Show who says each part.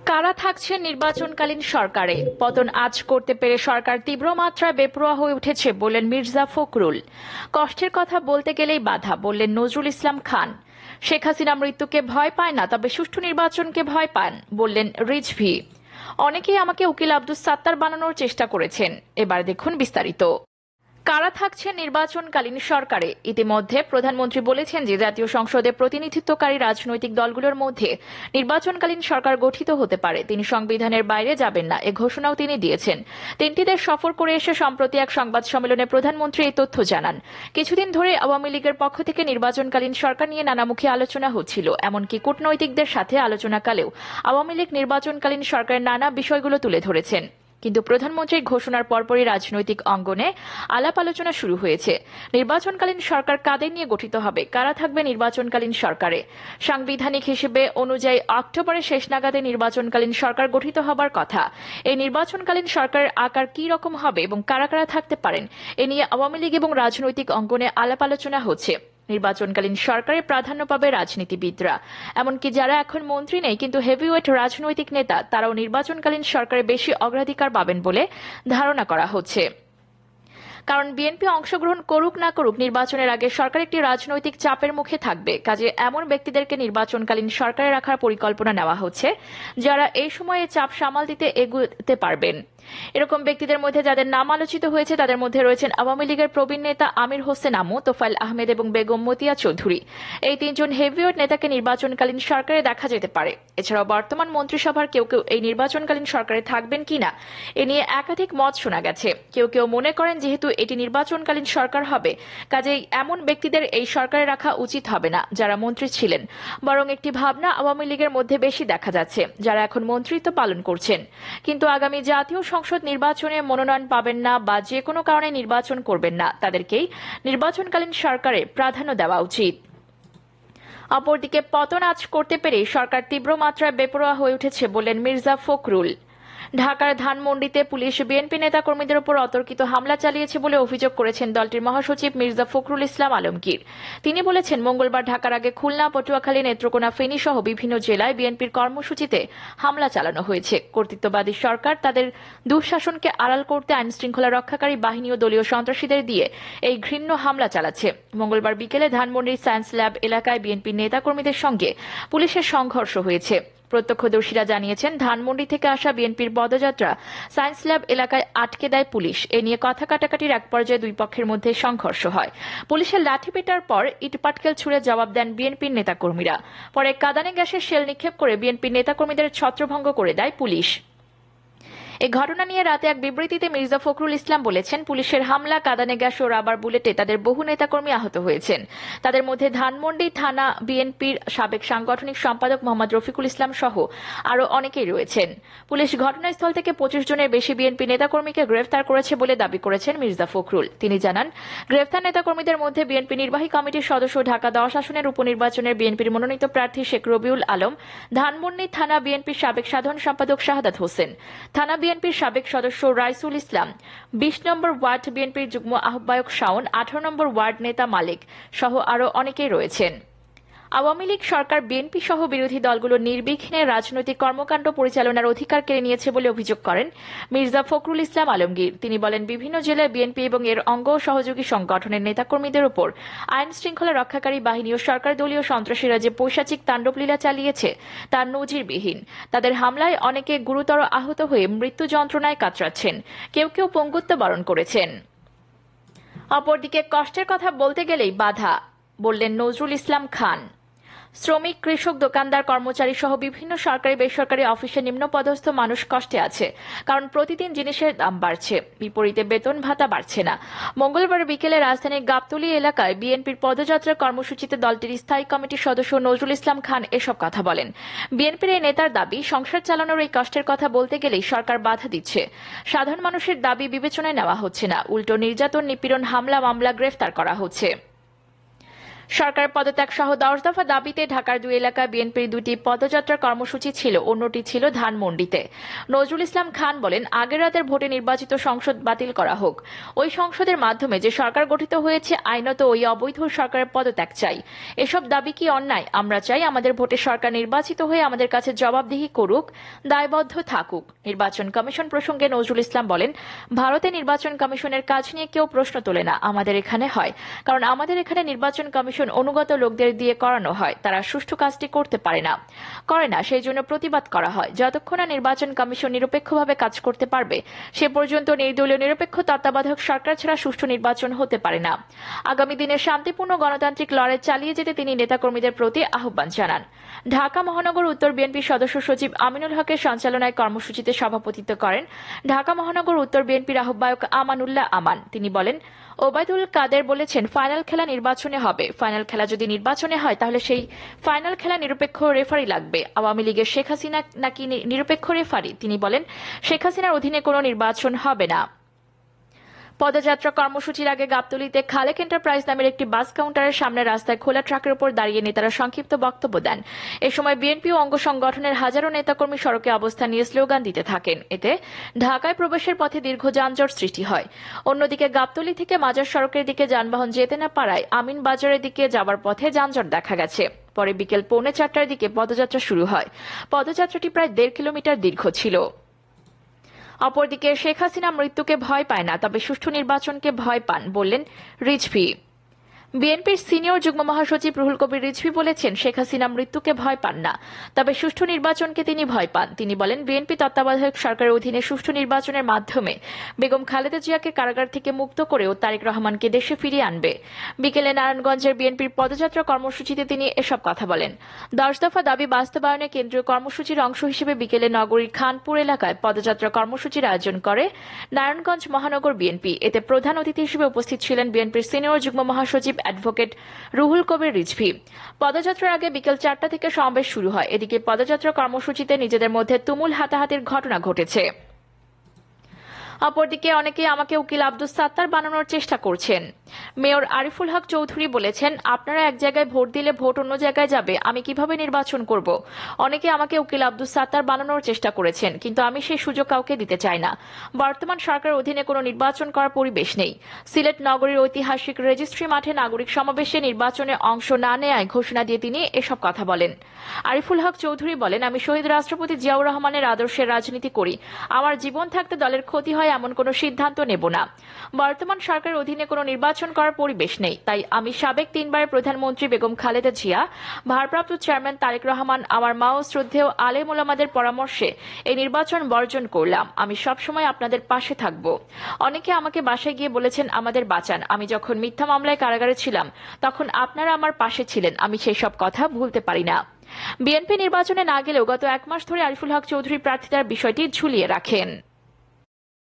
Speaker 1: কারা থাকছেন নির্বাচনকালীন সরকারে? পতন আজ করতে পেরে সরকার তীব্র মাত্রায় বেপরোয়া হয়ে উঠেছে বললেন মির্জা ফখরুল। কষ্টের কথা বলতে গেলেই বাধা বললেন নজরুল ইসলাম খান। শেখ হাসিনা মৃত্যুকে ভয় পায় না, তবে সুষ্ঠু নির্বাচনকে ভয় পান বললেন রিজভী। অনেকেই আমাকে উকিল আব্দুস সাত্তার বানানোর চেষ্টা করেছেন। এবার দেখুন বিস্তারিত। কারা থাকছেন নির্বাচনকালীন সরকারে? ইতিমধ্যে প্রধানমন্ত্রী বলেছেন যে জাতীয় সংসদে প্রতিনিধিত্বকারী রাজনৈতিক দলগুলোর মধ্যে নির্বাচনকালীন সরকার গঠিত হতে পারে। তিনি সংবিধানের বাইরে যাবেন না, এ ঘোষণাও তিনি দিয়েছেন। 3টি দেশ সফর করে এসে সম্প্রতি এক সংবাদ সম্মেলনে প্রধানমন্ত্রী এই তথ্য জানান। কিছুদিন ধরে আওয়ামী লীগের পক্ষ থেকে নির্বাচনকালীন সরকার নিয়ে নানামুখী আলোচনা হচ্ছিল। এমনকি কূটনৈতিকদের সাথে আলোচনাকালেও আওয়ামী লীগ নির্বাচনকালীন সরকারের নানা বিষয়গুলো তুলে ধরেছেন। কিন্তু প্রধানমন্ত্রীর ঘোষণার পরপরই রাজনৈতিক অঙ্গনে আলাপ আলোচনা শুরু হয়েছে। নির্বাচনকালীন সরকার কাদের নিয়ে গঠিত হবে, কারা থাকবে নির্বাচনকালীন সরকারে? সাংবিধানিক হিসেবে অনুযায়ী অক্টোবরের শেষ নাগাদে নির্বাচনকালীন সরকার গঠিত হবার কথা। এই নির্বাচনকালীন সরকারের আকার কি রকম হবে এবং কারা কারা থাকতে পারেন, এ নিয়ে আওয়ামী লীগ এবং রাজনৈতিক অঙ্গনে আলাপ আলোচনা হচ্ছে। নির্বাচনকালীন সরকারে প্রাধান্য পাবে রাজনীতিবিদরা, এমনকি যারা এখন মন্ত্রী নেই কিন্তু হেভিওয়েট রাজনৈতিক নেতা, তারাও নির্বাচনকালীন সরকারে বেশি অগ্রাধিকার পাবেন বলে ধারণা করা হচ্ছে। কারণ বিএনপি অংশগ্রহণ করুক না করুক, নির্বাচনের আগে সরকার একটি রাজনৈতিক চাপের মুখে থাকবে। কাজে এমন ব্যক্তিদেরকে নির্বাচনকালীন সরকারে রাখার পরিকল্পনা নেওয়া হচ্ছে যারা এই সময়ে চাপ সামাল দিতে এগোতে পারবেন। এরকম ব্যক্তিদের মধ্যে যাদের নাম আলোচিত হয়েছে তাদের মধ্যে রয়েছেন আওয়ামী লীগের প্রবীণ নেতা আমির হোসেন আমু, তোফায়েল আহমেদ এবং বেগম মতিয়া চৌধুরী। এই 3জন হেভিওয়েট নেতাকে নির্বাচনকালীন সরকারে দেখা যেতে পারে। এছাড়াও বর্তমান মন্ত্রিসভার কেউ কেউ এই নির্বাচনকালীন সরকারে থাকবেন কিনা এ নিয়ে একাধিক মত শোনা গেছে। কেউ কেউ মনে করেন যেহেতু এটি নির্বাচনকালীন সরকার হবে, কাজেই এমন ব্যক্তিদের এই সরকারে রাখা উচিত হবে না যারা মন্ত্রী ছিলেন। বরং একটি ভাবনা আওয়ামী লীগের মধ্যে বেশি দেখা যাচ্ছে, যারা এখন মন্ত্রিত্ব পালন করছেন কিন্তু আগামী জাতীয় সংসদ নির্বাচনে মনোনয়ন পাবেন না বা যে কোনো কারণে নির্বাচন করবেন না, তাদেরকেই নির্বাচনকালীন সরকারে প্রাধান্য দেওয়া উচিত। অপরদিকে পতন আজ করতে পেরে সরকার তীব্র মাত্রায় বেপরোয়া হয়ে উঠেছে বললেন মির্জা ফখরুল। ঢাকার ধানমন্ডিতে পুলিশ বিএনপি নেতাকর্মীদের উপর অতর্কিত হামলা চালিয়েছে বলে অভিযোগ করেছেন দলটির মহাসচিব মির্জা ফখরুল ইসলাম আলমগীর। তিনি বলেছেন, মঙ্গলবার ঢাকার আগে খুলনা, পটুয়াখালী, নেত্রকোনা, ফেনী সহ বিভিন্ন জেলায় বিএনপির কর্মসূচিতে হামলা চালানো হয়েছে। কর্তৃত্ববাদী সরকার তাদের দুঃশাসনকে আড়াল করতে আইন শৃঙ্খলা রক্ষাকারী বাহিনী ও দলীয় সন্ত্রাসীদের দিয়ে এই ঘৃণ্য হামলা চালাচ্ছে। মঙ্গলবার বিকেলে ধানমন্ডির সায়েন্স ল্যাব এলাকায় বিএনপির নেতাকর্মীদের সঙ্গে পুলিশের সংঘর্ষ হয়েছে। প্রত্যক্ষদর্শীরা জানিয়েছেন, ধানমন্ডি থেকে আসা বিএনপির পদযাত্রা সায়েন্স ল্যাব এলাকায় আটকে দেয় পুলিশ। এ নিয়ে কথা কাটাকাটির এক পর্যায়ে দুই পক্ষের মধ্যে সংঘর্ষ হয়। পুলিশের লাঠিপেটার পর ইটপাটকেল ছুড়ে জবাব দেন বিএনপির নেতাকর্মীরা। পরে কাঁদানে গ্যাসের শেল নিক্ষেপ করে বিএনপির নেতাকর্মীদের ছত্রভঙ্গ করে দেয় পুলিশ। এই ঘটনা নিয়ে রাতে এক বিবৃতিতে মির্জা ফখরুল ইসলাম বলেছেন, পুলিশের হামলা, কাঁদানে গ্যাস ও রাবার বুলেটে তাদের বহু নেতাকর্মী আহত হয়েছেন। তাদের মধ্যে ধানমন্ডি থানা বিএনপির সাবেক সাংগঠনিক সম্পাদক মোহাম্মদ রফিকুল ইসলাম সহ আরও অনেকেই রয়েছেন। পুলিশ ঘটনাস্থল থেকে 25 জনের বেশি বিএনপি নেতাকর্মীকে গ্রেফতার করেছে বলে দাবি করেছেন মির্জা ফখরুল। তিনি জানান, গ্রেফতার নেতাকর্মীদের মধ্যে বিএনপি নির্বাহী কমিটির সদস্য, ঢাকা 10 আসনের উপনির্বাচনের বিএনপির মনোনীত প্রার্থী শেখ রবিউল আলম, ধানমন্ডি থানা বিএনপির সাবেক সাধারণ সম্পাদক শাহাদাত হোসেন, থানা বিএনপির সাবেক সদস্য রাইসুল ইসলাম, 20 নম্বর ওয়ার্ড বিএনপির যুগ্ম আহ্বায়ক শাওন, 18 নম্বর ওয়ার্ড নেতা মালিক সহ আরও অনেকেই রয়েছেন। আওয়ামী লীগ সরকার বিএনপি সহ বিরোধী দলগুলোর নির্বিঘ্নে রাজনৈতিক কর্মকাণ্ড পরিচালনার অধিকার কেড়ে নিয়েছে বলে অভিযোগ করেন মির্জা ফখরুল ইসলাম আলমগীর। তিনি বলেন, বিভিন্ন জেলায় বিএনপি এবং এর অঙ্গ সহযোগী সংগঠনের নেতাকর্মীদের উপর আইন শৃঙ্খলা রক্ষাকারী বাহিনী ও সরকার দলীয় সন্ত্রাসীরা যে পৈশাচিক তাণ্ডবলীলা চালিয়েছে তা নজিরবিহীন। তাদের হামলায় অনেকে গুরুতর আহত হয়ে মৃত্যু যন্ত্রণায় কাতরাচ্ছেন, কেউ কেউ পঙ্গুত্ব বরণ করেছেন। অপরদিকে কষ্টের কথা বলতে গেলেই বাধা বললেন নজরুল ইসলাম খান। শ্রমিক, কৃষক, দোকানদার, কর্মচারী সহ বিভিন্ন সরকারি বেসরকারি অফিসে নিম্নপদস্থ মানুষ কষ্টে আছে, কারণ প্রতিদিন জিনিসের দাম বাড়ছে, বিপরীতে বেতন ভাতা বাড়ছে না। মঙ্গলবার বিকেলে রাজধানীর গাবতলী এলাকায় বিএনপির পদযাত্রার কর্মসূচিতে দলটির স্থায়ী কমিটির সদস্য নজরুল ইসলাম খান এসব কথা বলেন। বিএনপির এই নেতার দাবি, সংসার চালানোর এই কষ্টের কথা বলতে গেলেই সরকার বাধা দিচ্ছে। সাধারণ মানুষের দাবি বিবেচনায় নেওয়া হচ্ছে না, উল্টো নির্যাতন, নিপীড়ন, হামলা, মামলা, গ্রেফতার করা হচ্ছে। সরকারের পদত্যাগ সহ 10 দফা দাবিতে ঢাকার দুই এলাকায় বিএনপির দুটি পদযাত্রা কর্মসূচি ছিল, অন্যটি ছিল ধানমন্ডিতে। নজরুল ইসলাম খান বলেন, আগের রাতের ভোটে নির্বাচিত সংসদ বাতিল করা হোক। ওই সংসদের মাধ্যমে যে সরকার গঠিত হয়েছে, আইনত ওই অবৈধ সরকারের পদত্যাগ চাই। এসব দাবি কি অন্যায়? আমরা চাই আমাদের ভোটে সরকার নির্বাচিত হয়ে আমাদের কাছে জবাবদিহি করুক, দায়বদ্ধ থাকুক। নির্বাচন কমিশন প্রসঙ্গে নজরুল ইসলাম বলেন, ভারতে নির্বাচন কমিশনের কাজ নিয়ে কেউ প্রশ্ন তোলে না, আমাদের এখানে হয়। কারণ আমাদের এখানে নির্বাচন কমিশন অনুগত লোকদের দিয়ে করানো হয়, তারা সুষ্ঠু কাজটি করতে করে না, সেই জন্য প্রতিবাদ করা হয়। যতক্ষণ না নির্বাচন কমিশন নিরপেক্ষভাবে কাজ করতে পারবে, সে পর্যন্ত নির্দলীয় নিরপেক্ষ তত্ত্বাবধায়ক সরকার ছাড়া সুষ্ঠু নির্বাচন হতে পারে না। আগামী দিনে শান্তিপূর্ণ গণতান্ত্রিক লড়াই চালিয়ে যেতে তিনি নেতাকর্মীদের প্রতি আহ্বান জানান। ঢাকা মহানগর উত্তর বিএনপির সদস্য সচিব আমিনুল হকের সঞ্চালনায় কর্মসূচিতে সভাপতিত্ব করেন ঢাকা মহানগর উত্তর বিএনপির আহ্বায়ক আমানুল্লাহ আমান। তিনি বলেন, ওবায়দুল কাদের বলেছেন, ফাইনাল খেলা নির্বাচনে হবে। ফাইনাল খেলা যদি নির্বাচনে হয়, তাহলে সেই ফাইনাল খেলা নিরপেক্ষ রেফারি লাগবে। আওয়ামী লীগের শেখ হাসিনা নাকি নিরপেক্ষ রেফারি? তিনি বলেন, শেখ হাসিনার অধীনে কোনো নির্বাচন হবে না। পদযাত্রা কর্মসূচির আগে গাবতলীতে খালেক এন্টারপ্রাইজ নামের একটি বাস কাউন্টারের সামনে রাস্তায় খোলা ট্রাকের উপর দাঁড়িয়ে নেতারা সংক্ষিপ্ত বক্তব্য দেন। এ সময় বিএনপি ও অঙ্গ সংগঠনের হাজারো নেতাকর্মী সড়কে অবস্থান নিয়ে স্লোগান দিতে থাকেন। এতে ঢাকায় প্রবেশের পথে দীর্ঘ যানজট সৃষ্টি হয়। অন্যদিকে গাবতলী থেকে মাজার সড়কের দিকে যানবাহন যেতে না পারায় আমিন বাজারের দিকে যাওয়ার পথে যানজট দেখা গেছে। পরে বিকেল 3:45টার দিকে পদযাত্রা শুরু হয়। পদযাত্রাটি প্রায় 1.5 কিলোমিটার দীর্ঘ ছিল। অপরদিকে শেখ হাসিনা মৃত্যুকে ভয় পায় না, তবে সুষ্ঠু নির্বাচনকে ভয় পান বললেন রিজভী। বিএনপির সিনিয়র যুগ্ম মহাসচিব রুহুল কবির রিজভী বলেছেন, শেখ হাসিনা মৃত্যুকে ভয় পান না, তবে সুষ্ঠু নির্বাচনকে তিনি ভয় পান। তিনি বলেন, বিএনপি তত্ত্বাবধায়ক সরকারের অধীনে সুষ্ঠু নির্বাচনের মাধ্যমে বেগম খালেদা জিয়াকে কারাগার থেকে মুক্ত করেও তারেক রহমানকে দেশে ফিরিয়ে আনবে। বিকেলে নারায়ণগঞ্জের বিএনপির পদযাত্রা কর্মসূচিতে তিনি এসব কথা বলেন। 10 দফা দাবি বাস্তবায়নে কেন্দ্রীয় কর্মসূচির অংশ হিসেবে বিকেলে নগরীর খানপুর এলাকায় পদযাত্রা কর্মসূচির আয়োজন করে নারায়ণগঞ্জ মহানগর বিএনপি। এতে প্রধান অতিথি হিসেবে উপস্থিত ছিলেন বিএনপির সিনিয়র যুগ্ম মহাসচিব অ্যাডভোকেট রুহুল কবির রিজভী। পদযাত্রার আগে বিকেল 4টা থেকে সমাবেশ শুরু হয়। এদিকে পদযাত্রা কর্মসূচিতে নিজেদের মধ্যে তুমুল হাতাহাতির ঘটনা ঘটেছে। অপরদিকে অনেকেই আমাকে উকিল আব্দুস সাত্তার বানানোর চেষ্টা করছেন। মেয়র আরিফুল হক চৌধুরী বলেছেন, আপনারা এক জায়গায় ভোট দিলে ভোট অন্য জায়গায় যাবে, আমি কিভাবে নির্বাচন করব? অনেকে আমাকে উকিল আব্দুস সাত্তার বানানোর চেষ্টা করেছেন, কিন্তু আমি সেই সুযোগ কাউকে দিতে চাই না। বর্তমান সরকারের অধীনে কোনো নির্বাচন করার পরিবেশ নেই। সিলেট নগরীর ঐতিহাসিক রেজিস্ট্রি মাঠে নাগরিক সমাবেশে নির্বাচনে অংশ না নেয়ায় ঘোষণা দিয়ে তিনি এসব কথা বলেন। আরিফুল হক চৌধুরী বলেন, আমি শহীদ রাষ্ট্রপতি জিয়াউর রহমানের আদর্শের রাজনীতি করি। আমার জীবন থাকতে দলের ক্ষতি হয় এমন কোনো সিদ্ধান্ত নেব না। বর্তমান সরকারের অধীনে কোনো নির্বাচন করার পরিবেশ নেই, তাই আমি সাবেক 3বারের প্রধানমন্ত্রী বেগম খালেদা জিয়া, ভারপ্রাপ্ত চেয়ারম্যান তারেক রহমান, আমার মা ও শ্রদ্ধেয় আলেম ওলামাদের পরামর্শে এই নির্বাচন বর্জন করলাম। আমি সবসময় আপনাদের পাশে থাকব। অনেকে আমাকে বাসায় গিয়ে বলেছেন, আমাদের বাঁচান। আমি যখন মিথ্যা মামলায় কারাগারে ছিলাম, তখন আপনারা আমার পাশে ছিলেন। আমি সেই সব কথা ভুলতে পারি না। বিএনপি নির্বাচনে না গেলেও গত 1 মাস ধরে আরিফুল হক চৌধুরী প্রার্থিতার বিষয়টি ঝুলিয়ে রাখেন।